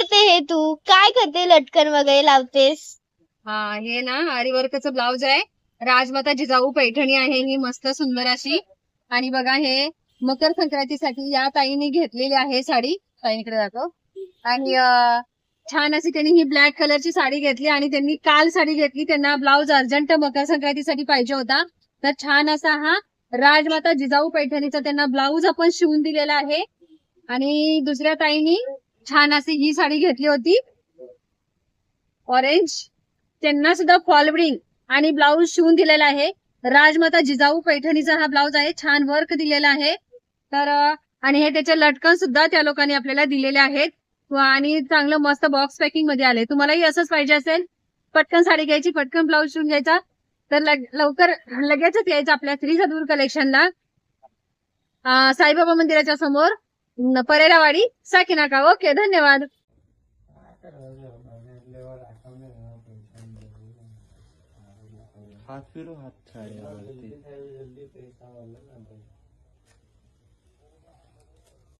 करते हे तू? काय करते? लटकन वगैरे लावतेस? हा, हे ना आरीवर्कचं ब्लाउज आहे. राजमाता जिजाऊ पैठणी आहे ही मस्त सुंदर अशी. आणि बघा हे मकर संक्रांतीसाठी या ताईने घेतलेली आहे साडी. ताईकडे जातो. आणि छान अशी त्यांनी ही ब्लॅक कलरची साडी घेतली आणि त्यांनी काल साडी घेतली. त्यांना ब्लाउज अर्जंट मकर संक्रांतीसाठी पाहिजे होता. तर छान असा हा राजमाता जिजाऊ पैठणीचा त्यांना ब्लाउज आपण शिवून दिलेला आहे. आणि दुसऱ्या ताईनी छान अशी ही साडी घेतली होती ऑरेंज. त्यांना सुद्धा फॉलब्रिंग आणि ब्लाउज शिवून दिलेला आहे. राजमाता जिजाऊ पैठणीचा हा ब्लाउज आहे. छान वर्क दिलेला आहे. तर आणि हे त्याचे लटकन सुद्धा त्या लोकांनी आपल्याला दिलेले आहेत. आणि चांगलं मस्त बॉक्स पॅकिंग मध्ये आले. तुम्हालाही असंच पाहिजे असेल, पटकन साडी घ्यायची, पटकन ब्लाउज शिवून घ्यायचा, तर लवकर लगेचच यायचं आपल्या श्री सद्गुरू कलेक्शनला. साईबाबा मंदिराच्या समोर, परेरावाडी, साकीनाका. ओके, धन्यवाद. हात फिरू, हात